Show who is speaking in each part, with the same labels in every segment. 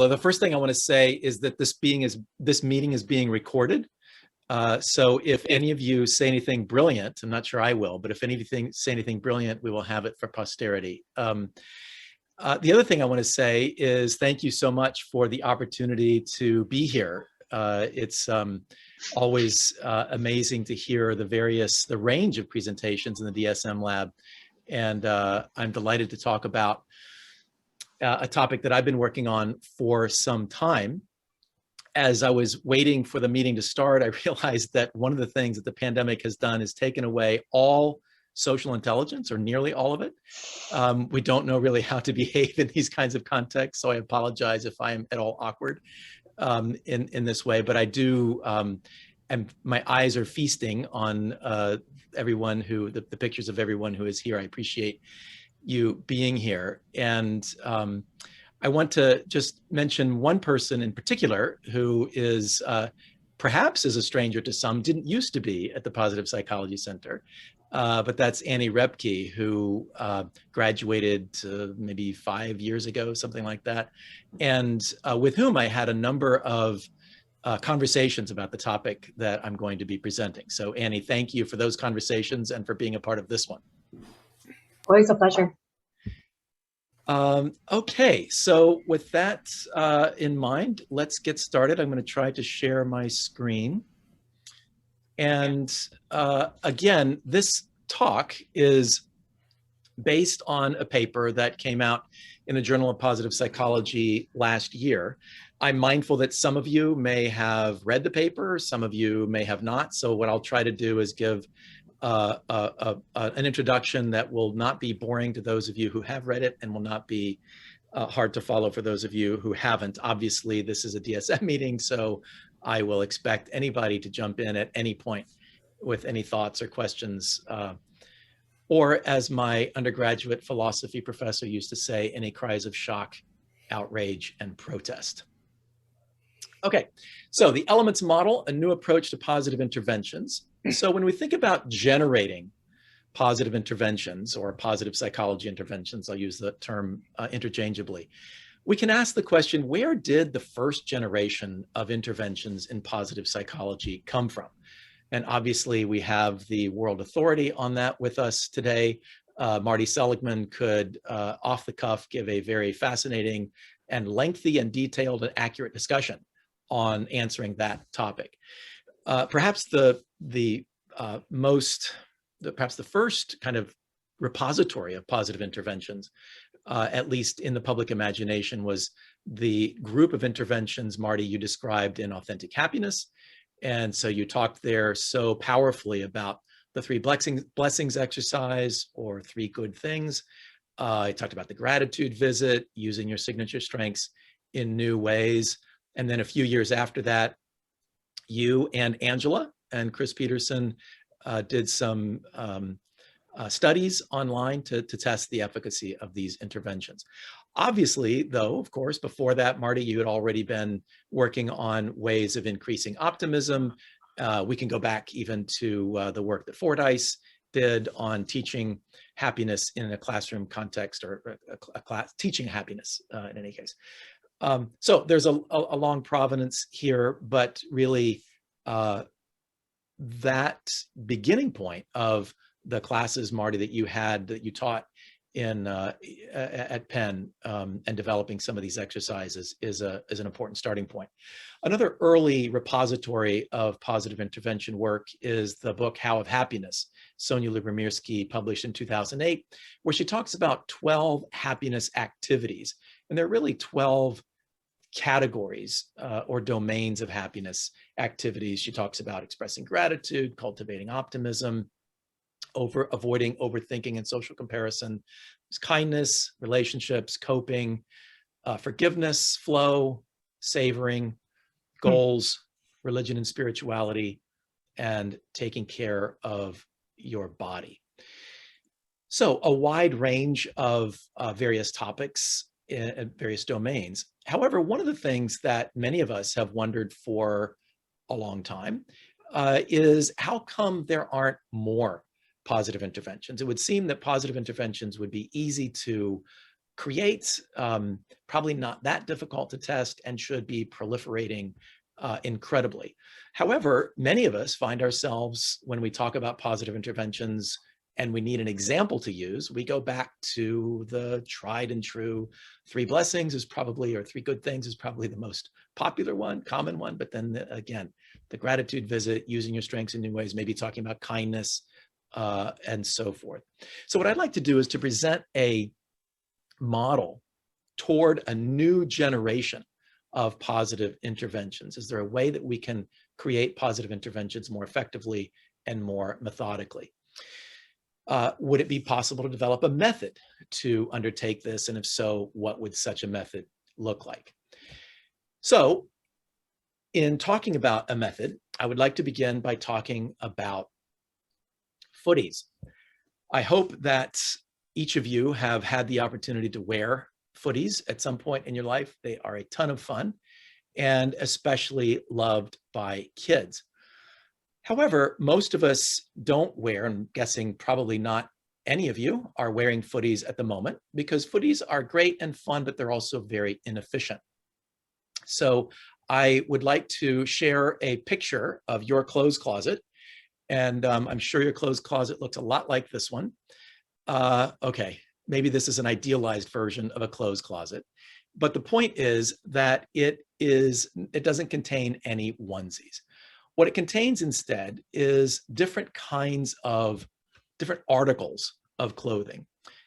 Speaker 1: Well, the first thing I want to say is that this meeting is being recorded. So if any of you say anything brilliant, I'm not sure I will, but if anything say anything brilliant, we will have it for posterity. The other thing I want to say is thank you so much for the opportunity to be here. It's always amazing to hear the range of presentations in the DSM lab. And I'm delighted to talk about a topic that I've been working on for some time. As I was waiting for the meeting to start, I realized that one of the things that the pandemic has done is taken away all social intelligence, or nearly all of it. We don't know really how to behave in these kinds of contexts, so I apologize if I am at all awkward in this way, but I do, and my eyes are feasting on everyone the pictures of everyone who is here. I appreciate you being here. And I want to just mention one person in particular who is perhaps is a stranger to some, didn't used to be at the Positive Psychology Center, but that's Annie Repke, who graduated maybe 5 years ago, something like that, and with whom I had a number of conversations about the topic that I'm going to be presenting. So Annie, thank you for those conversations and for being a part of this one.
Speaker 2: Always a pleasure.
Speaker 1: Okay, so with that in mind, let's get started. I'm going to try to share my screen. And again, this talk is based on a paper that came out in the Journal of Positive Psychology last year. I'm mindful that some of you may have read the paper, some of you may have not. So what I'll try to do is give an introduction that will not be boring to those of you who have read it and will not be hard to follow for those of you who haven't. Obviously, this is a DSM meeting, so I will expect anybody to jump in at any point with any thoughts or questions, or as my undergraduate philosophy professor used to say, any cries of shock, outrage, and protest. Okay, so the elements model, a new approach to positive interventions. So when we think about generating positive interventions or positive psychology interventions, I'll use the term interchangeably, we can ask the question, where did the first generation of interventions in positive psychology come from? And obviously we have the world authority on that with us today. Marty Seligman could, off the cuff, give a very fascinating and lengthy and detailed and accurate discussion on answering that topic. Perhaps the first kind of repository of positive interventions, at least in the public imagination, was the group of interventions, Marty, you described in Authentic Happiness. And so you talked there so powerfully about the 3 blessings exercise, or 3 good things. I talked about the gratitude visit, using your signature strengths in new ways. And then a few years after that, you and Angela and Chris Peterson did some studies online to test the efficacy of these interventions. Obviously, though, of course, before that, Marty, you had already been working on ways of increasing optimism. We can go back even to the work that Fordyce did on teaching happiness in a classroom context, or a class teaching happiness in any case. So there's a long provenance here, but really that beginning point of the classes, Marty, that you taught in at Penn and developing some of these exercises is an important starting point. Another early repository of positive intervention work is the book How of Happiness, Sonia Lyubomirsky, published in 2008, where she talks about 12 happiness activities. And there are really 12 categories or domains of happiness activities. She talks about expressing gratitude, cultivating optimism, avoiding overthinking and social comparison, kindness, relationships, coping, forgiveness, flow, savoring, goals, religion and spirituality, and taking care of your body. So a wide range of various topics in various domains. However, one of the things that many of us have wondered for a long time is how come there aren't more positive interventions? It would seem that positive interventions would be easy to creates, probably not that difficult to test, and should be proliferating incredibly. However, many of us find ourselves, when we talk about positive interventions and we need an example to use, we go back to the tried and true three blessings is probably, or three good things is probably the most popular one, common one. But then again, the gratitude visit, using your strengths in new ways, maybe talking about kindness, and so forth. So what I'd like to do is to present a model toward a new generation of positive interventions. Is there a way that we can create positive interventions more effectively and more methodically? Would it be possible to develop a method to undertake this? And if so, what would such a method look like? So in talking about a method, I would like to begin by talking about footies. I hope that each of you have had the opportunity to wear footies at some point in your life. They are a ton of fun and especially loved by kids. However, most of us don't wear, I'm guessing probably not any of you are wearing footies at the moment, because footies are great and fun, but they're also very inefficient. So I would like to share a picture of your clothes closet. And I'm sure your clothes closet looks a lot like this one. Okay, maybe this is an idealized version of a clothes closet. But the point is that it doesn't contain any onesies. What it contains instead is different articles of clothing.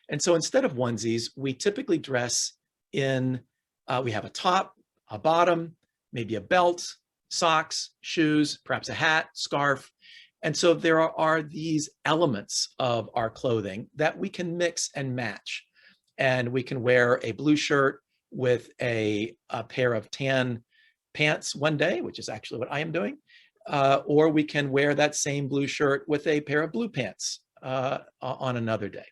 Speaker 1: And so instead of onesies, we typically dress in, we have a top, a bottom, maybe a belt, socks, shoes, perhaps a hat, scarf. And so there are these elements of our clothing that we can mix and match. And we can wear a blue shirt with a pair of tan pants one day, which is actually what I am doing. Or we can wear that same blue shirt with a pair of blue pants on another day.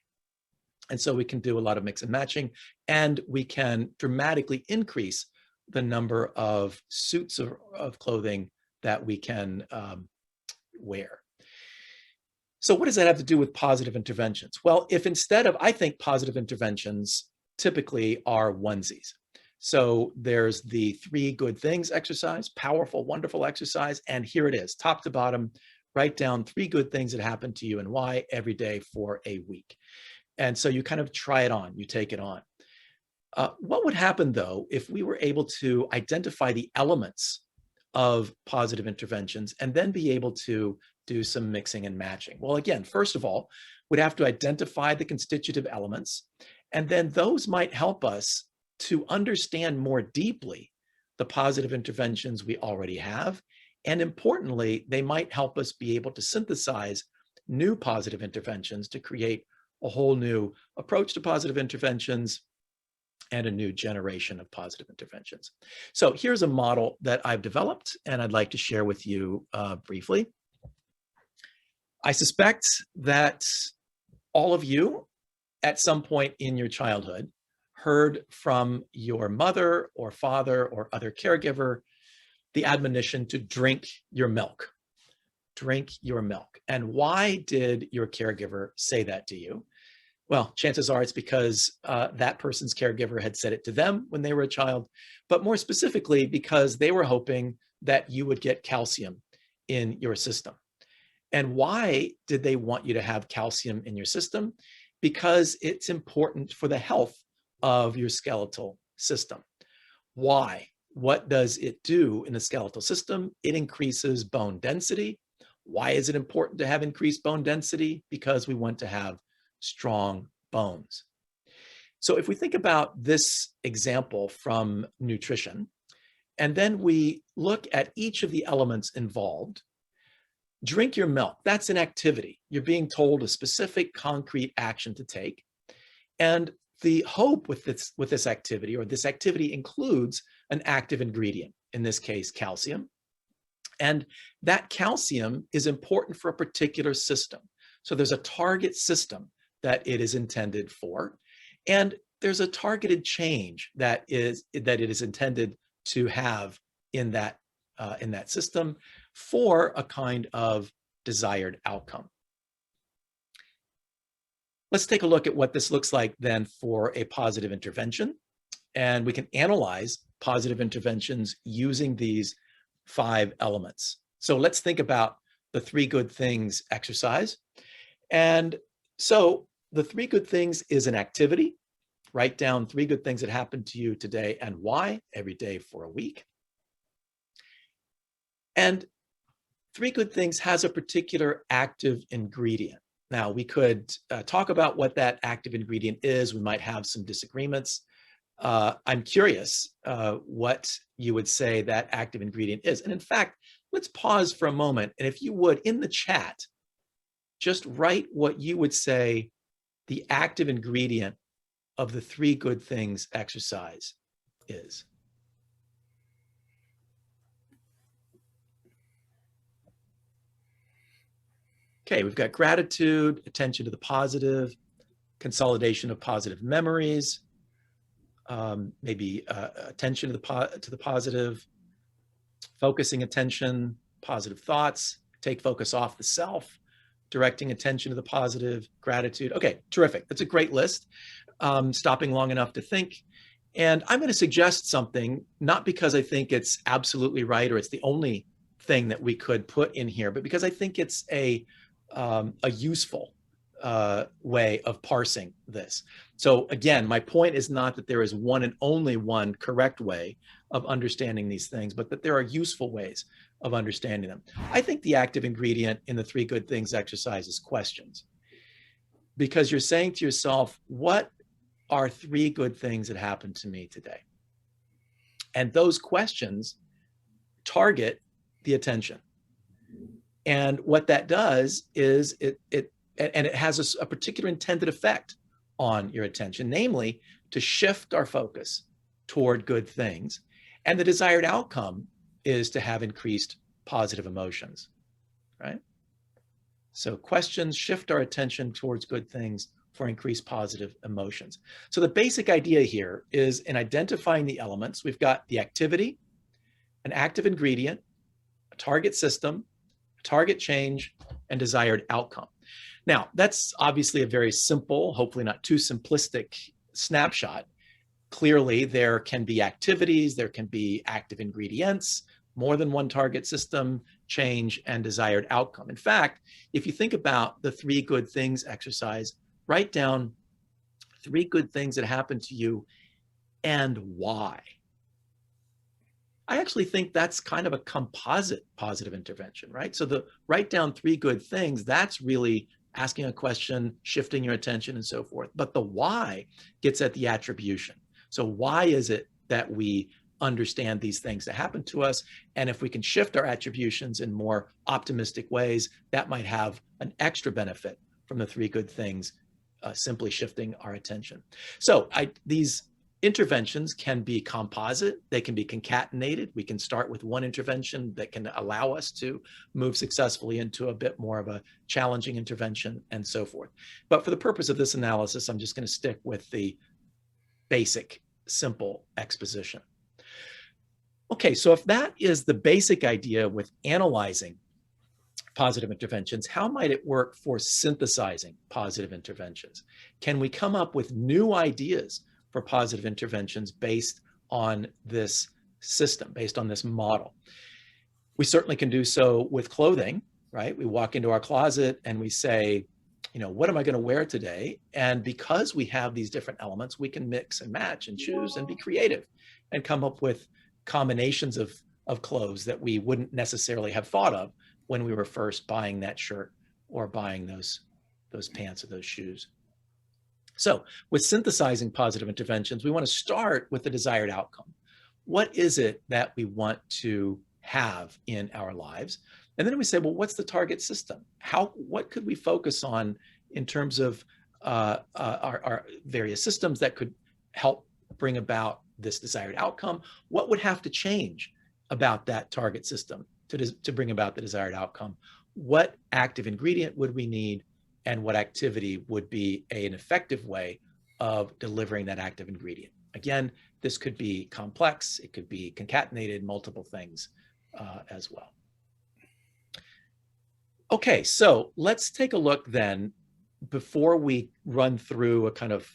Speaker 1: And so we can do a lot of mix and matching, and we can dramatically increase the number of suits of clothing that we can wear. So what does that have to do with positive interventions? Well, if instead of, I think positive interventions typically are onesies. So there's the three good things exercise, powerful, wonderful exercise. And here it is, top to bottom, write down three good things that happened to you and why every day for a week. And so you kind of try it on, you take it on. What would happen though, if we were able to identify the elements of positive interventions and then be able to do some mixing and matching? Well, again, first of all, we'd have to identify the constitutive elements, and then those might help us to understand more deeply the positive interventions we already have. And importantly, they might help us be able to synthesize new positive interventions to create a whole new approach to positive interventions and a new generation of positive interventions. So here's a model that I've developed, and I'd like to share with you briefly. I suspect that all of you at some point in your childhood heard from your mother or father or other caregiver the admonition to drink your milk. Drink your milk. And why did your caregiver say that to you? Well, chances are it's because that person's caregiver had said it to them when they were a child, but more specifically because they were hoping that you would get calcium in your system. And why did they want you to have calcium in your system? Because it's important for the health of your skeletal system. Why? What does it do in the skeletal system? It increases bone density. Why is it important to have increased bone density? Because we want to have strong bones. So if we think about this example from nutrition, and then we look at each of the elements involved, drink your milk, that's an activity. You're being told a specific concrete action to take. And the hope with this activity, or this activity includes an active ingredient, in this case, calcium. And that calcium is important for a particular system. So there's a target system that it is intended for. And there's a targeted change that it is intended to have in that system for a kind of desired outcome. Let's take a look at what this looks like then for a positive intervention. And we can analyze positive interventions using these 5 elements. So let's think about the 3 good things exercise. And so the 3 good things is an activity. Write down 3 good things that happened to you today and why, every day for a week. And 3 good things has a particular active ingredient. Now, we could talk about what that active ingredient is. We might have some disagreements. I'm curious what you would say that active ingredient is. And in fact, let's pause for a moment. And if you would, in the chat, just write what you would say the active ingredient of the 3 good things exercise is. Okay, we've got gratitude, attention to the positive, consolidation of positive memories, maybe attention to the positive, focusing attention, positive thoughts, take focus off the self, directing attention to the positive, gratitude. Okay, terrific. That's a great list. Stopping long enough to think. And I'm going to suggest something, not because I think it's absolutely right or it's the only thing that we could put in here, but because I think it's a useful way of parsing this. So again, my point is not that there is one and only one correct way of understanding these things, but that there are useful ways of understanding them. I think the active ingredient in the 3 good things exercise is questions. Because you're saying to yourself, what are 3 good things that happened to me today? And those questions target the attention. And what that does is it has a particular intended effect on your attention, namely to shift our focus toward good things. And the desired outcome is to have increased positive emotions, right? So questions shift our attention towards good things for increased positive emotions. So the basic idea here is in identifying the elements, we've got the activity, an active ingredient, a target system, target change, and desired outcome. Now, that's obviously a very simple, hopefully not too simplistic snapshot. Clearly, there can be activities, there can be active ingredients, more than one target system, change, and desired outcome. In fact, if you think about the 3 good things exercise, write down 3 good things that happened to you and why. I actually think that's kind of a composite positive intervention, right? So write down 3 good things, that's really asking a question, shifting your attention and so forth. But the why gets at the attribution. So why is it that we understand these things that happen to us? And if we can shift our attributions in more optimistic ways, that might have an extra benefit from the 3 good things, simply shifting our attention. So these interventions can be composite, they can be concatenated. We can start with one intervention that can allow us to move successfully into a bit more of a challenging intervention and so forth. But for the purpose of this analysis, I'm just going to stick with the basic, simple exposition. Okay, so if that is the basic idea with analyzing positive interventions, how might it work for synthesizing positive interventions? Can we come up with new ideas for positive interventions based on this system, based on this model? We certainly can do so with clothing, right? We walk into our closet and we say, you know, what am I going to wear today? And because we have these different elements, we can mix and match and choose and be creative and come up with combinations of clothes that we wouldn't necessarily have thought of when we were first buying that shirt or buying those pants or those shoes. So with synthesizing positive interventions, we want to start with the desired outcome. What is it that we want to have in our lives? And then we say, well, what's the target system? What could we focus on in terms of our various systems that could help bring about this desired outcome? What would have to change about that target system to bring about the desired outcome? What active ingredient would we need? And what activity would be an effective way of delivering that active ingredient? Again, this could be complex, it could be concatenated, multiple things as well. Okay, so let's take a look then before we run through a kind of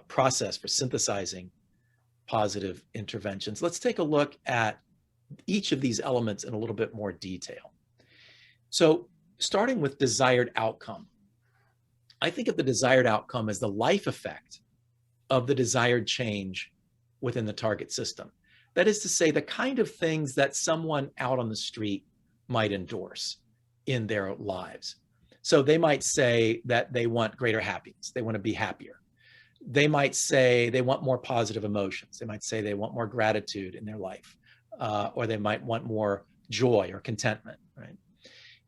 Speaker 1: process for synthesizing positive interventions, let's take a look at each of these elements in a little bit more detail. So starting with desired outcome, I think of the desired outcome as the life effect of the desired change within the target system. That is to say, the kind of things that someone out on the street might endorse in their lives. So they might say that they want greater happiness. They want to be happier. They might say they want more positive emotions. They might say they want more gratitude in their life, or they might want more joy or contentment, right?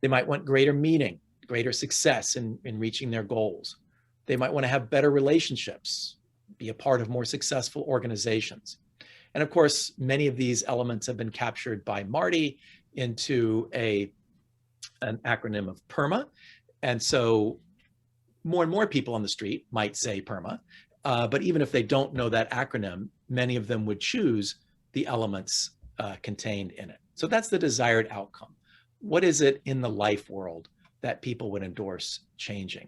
Speaker 1: They might want greater meaning, greater success in reaching their goals. They might want to have better relationships, be a part of more successful organizations. And of course, many of these elements have been captured by Marty into an acronym of PERMA. And so more and more people on the street might say PERMA, but even if they don't know that acronym, many of them would choose the elements contained in it. So that's the desired outcome. What is it in the life world that people would endorse changing?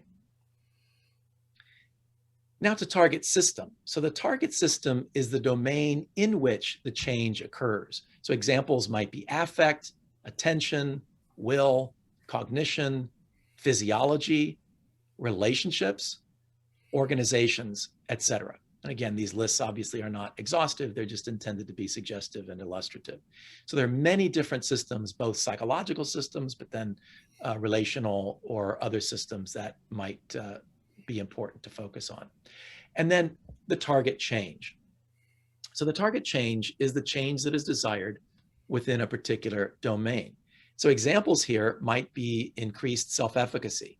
Speaker 1: Now to target system. So the target system is the domain in which the change occurs. So examples might be affect, attention, will, cognition, physiology, relationships, organizations, etc. And again, these lists obviously are not exhaustive. They're just intended to be suggestive and illustrative. So there are many different systems, both psychological systems, but then relational or other systems that might be important to focus on. And then the target change. So the target change is the change that is desired within a particular domain. So examples here might be increased self-efficacy.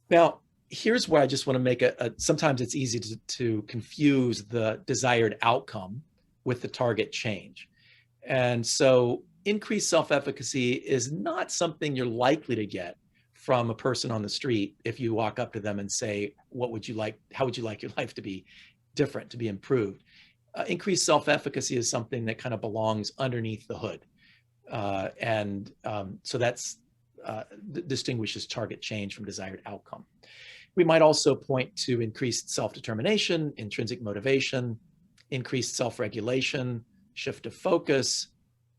Speaker 1: Now, here's where I just want to make sometimes it's easy to confuse the desired outcome with the target change. And so increased self-efficacy is not something you're likely to get from a person on the street if you walk up to them and say, what would you like, how would you like your life to be different, to be improved? Increased self-efficacy is something that kind of belongs underneath the hood. So that's distinguishes target change from desired outcome. We might also point to increased self-determination, intrinsic motivation, increased self-regulation, shift of focus,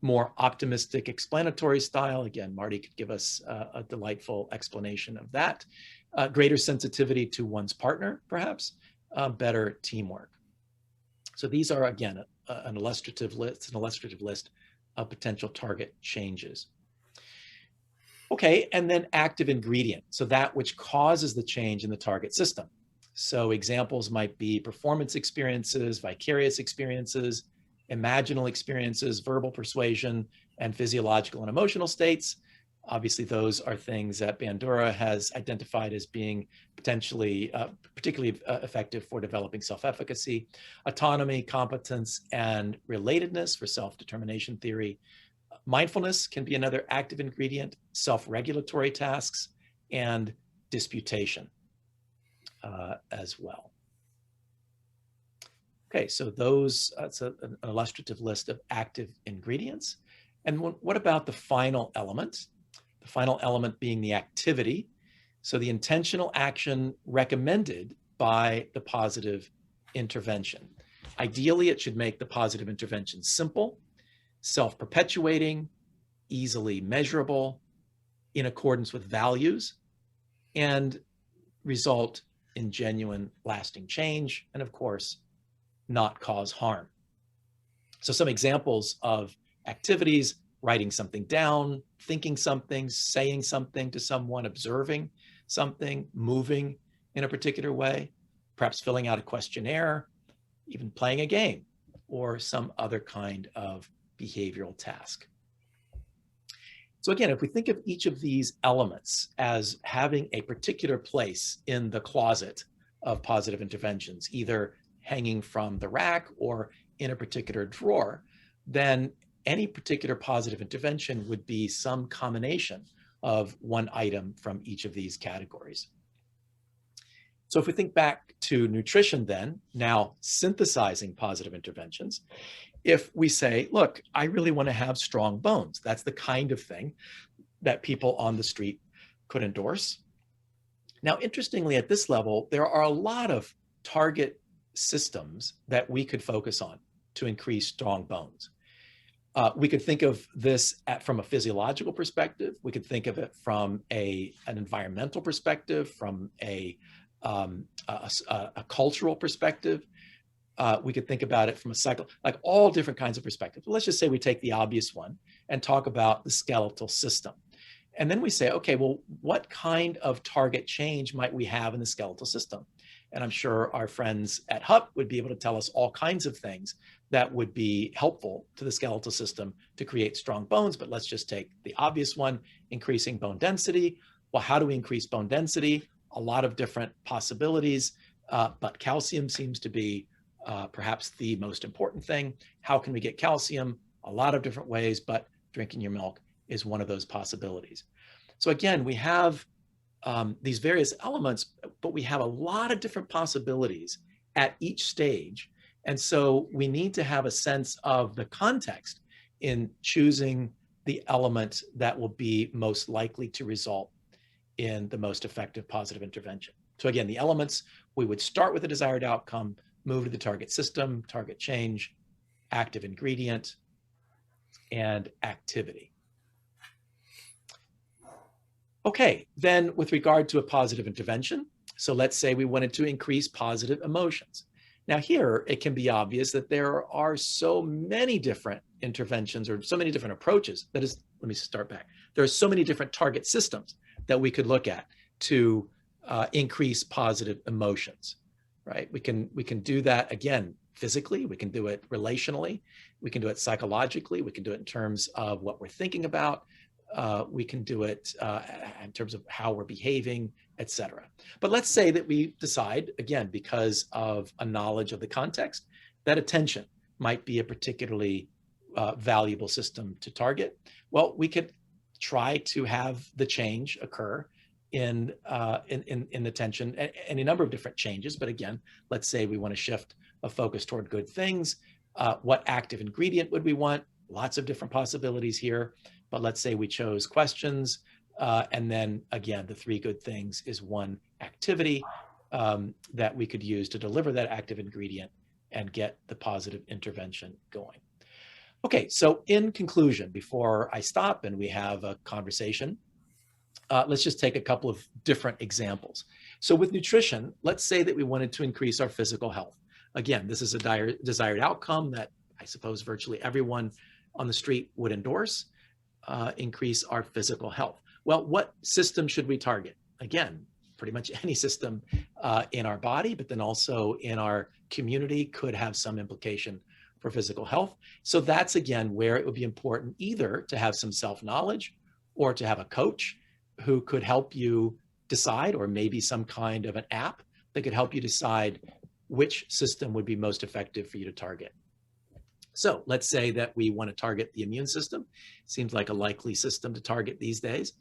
Speaker 1: more optimistic explanatory style. Again, Marty could give us a delightful explanation of that. Greater sensitivity to one's partner, perhaps, better teamwork. So these are, again, an illustrative list of potential target changes. Okay, and then active ingredient. So that which causes the change in the target system. So examples might be performance experiences, vicarious experiences, imaginal experiences, verbal persuasion, and physiological and emotional states. Obviously, those are things that Bandura has identified as being potentially particularly effective for developing self-efficacy. Autonomy, competence, and relatedness for self-determination theory. Mindfulness can be another active ingredient, self-regulatory tasks, and disputation as well. Okay, so that's an illustrative list of active ingredients. And what about the final element? The final element being the activity. So the intentional action recommended by the positive intervention. Ideally, it should make the positive intervention simple, self-perpetuating, easily measurable, in accordance with values, and result in genuine lasting change, and of course, not cause harm. So some examples of activities: writing something down, thinking something, saying something to someone, observing something, moving in a particular way, perhaps filling out a questionnaire, even playing a game, or some other kind of behavioral task. So again, if we think of each of these elements as having a particular place in the closet of positive interventions, either hanging from the rack or in a particular drawer, then any particular positive intervention would be some combination of one item from each of these categories. So if we think back to nutrition then, now synthesizing positive interventions, if we say, look, I really want to have strong bones, that's the kind of thing that people on the street could endorse. Now, interestingly, at this level, there are a lot of target systems that we could focus on to increase strong bones. We could think of this from a physiological perspective. We could think of it from an environmental perspective, from a cultural perspective. We could think about it from a like all different kinds of perspectives. Let's just say we take the obvious one and talk about the skeletal system. And then we say, okay, well, what kind of target change might we have in the skeletal system? And I'm sure our friends at HUP would be able to tell us all kinds of things that would be helpful to the skeletal system to create strong bones. But let's just take the obvious one, increasing bone density. Well, how do we increase bone density? A lot of different possibilities, but calcium seems to be perhaps the most important thing. How can we get calcium? A lot of different ways, but drinking your milk is one of those possibilities. So again, we have these various elements, but we have a lot of different possibilities at each stage. And so we need to have a sense of the context in choosing the element that will be most likely to result in the most effective positive intervention. So again, the elements, we would start with the desired outcome, move to the target system, target change, active ingredient, and activity. Okay, then with regard to a positive intervention, so let's say we wanted to increase positive emotions. Now here, it can be obvious that there are so many different interventions or so many different approaches. That is, let me start back. There are so many different target systems that we could look at to increase positive emotions, right? We can do that, again, physically, we can do it relationally, we can do it psychologically, we can do it in terms of what we're thinking about, we can do it in terms of how we're behaving, etc. But let's say that we decide, again, because of a knowledge of the context, that attention might be a particularly valuable system to target. Well, we could try to have the change occur in attention, any number of different changes. But again, let's say we want to shift a focus toward good things. What active ingredient would we want? Lots of different possibilities here. But let's say we chose questions, and then again, the three good things is one activity that we could use to deliver that active ingredient and get the positive intervention going. Okay, so in conclusion, before I stop and we have a conversation, let's just take a couple of different examples. So with nutrition, let's say that we wanted to increase our physical health. Again, this is a desired outcome that I suppose virtually everyone on the street would endorse. Increase our physical health. Well, what system should we target? Again, pretty much any system in our body, but then also in our community could have some implication for physical health. So that's, again, where it would be important either to have some self-knowledge or to have a coach who could help you decide, or maybe some kind of an app that could help you decide which system would be most effective for you to target. So let's say that we want to target the immune system. Seems like a likely system to target these days.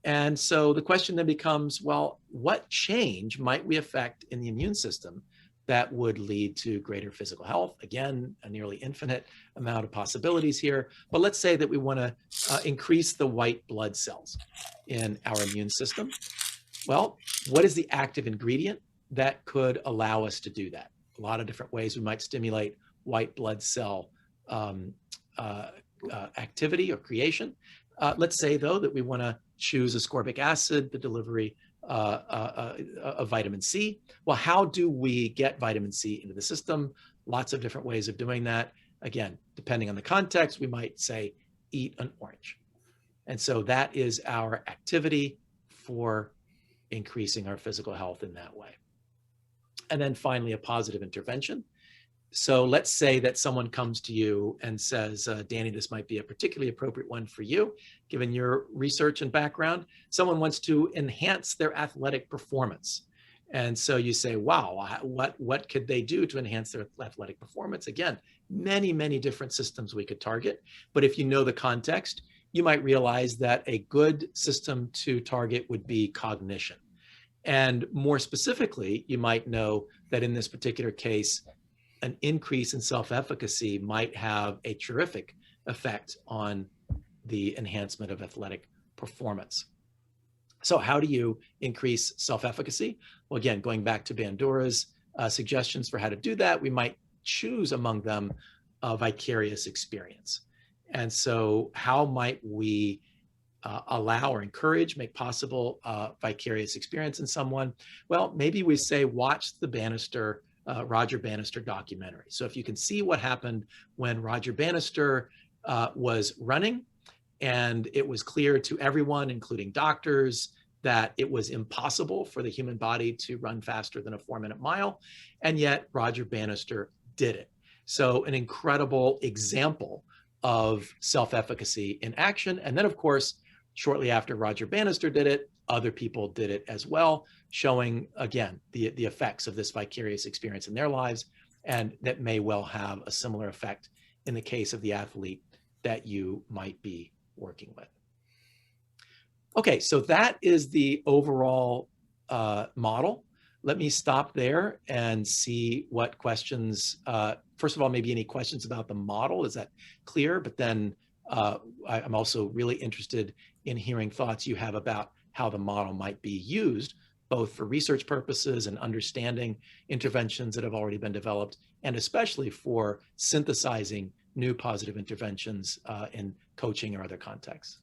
Speaker 1: And so the question then becomes, well, what change might we affect in the immune system that would lead to greater physical health? Again, a nearly infinite amount of possibilities here. But let's say that we want to increase the white blood cells in our immune system. Well, what is the active ingredient that could allow us to do that? A lot of different ways we might stimulate white blood cell activity or creation. Let's say, though, that we want to choose ascorbic acid, the delivery of vitamin C. Well, how do we get vitamin C into the system? Lots of different ways of doing that. Again, depending on the context, we might say, eat an orange. And so that is our activity for increasing our physical health in that way. And then finally, a positive intervention. So let's say that someone comes to you and says, Danny, this might be a particularly appropriate one for you, given your research and background. Someone wants to enhance their athletic performance. And so you say, wow, what could they do to enhance their athletic performance? Again, many, many different systems we could target. But if you know the context, you might realize that a good system to target would be cognition. And more specifically, you might know that in this particular case, an increase in self-efficacy might have a terrific effect on the enhancement of athletic performance. So how do you increase self-efficacy? Well, again, going back to Bandura's suggestions for how to do that, we might choose among them a vicarious experience. And so how might we allow or encourage, make possible vicarious experience in someone? Well, maybe we say, watch the Bannister, Roger Bannister documentary. So if you can see what happened when Roger Bannister was running, and it was clear to everyone, including doctors, that it was impossible for the human body to run faster than a 4-minute mile, and yet Roger Bannister did it. So an incredible example of self-efficacy in action. And then, of course, shortly after Roger Bannister did it, other people did it as well, showing, again, the effects of this vicarious experience in their lives, and that may well have a similar effect in the case of the athlete that you might be working with. Okay, so that is the overall model. Let me stop there and see what questions, first of all, maybe any questions about the model, is that clear? But then I'm also really interested in hearing thoughts you have about how the model might be used, both for research purposes and understanding interventions that have already been developed, and especially for synthesizing new positive interventions in coaching or other contexts.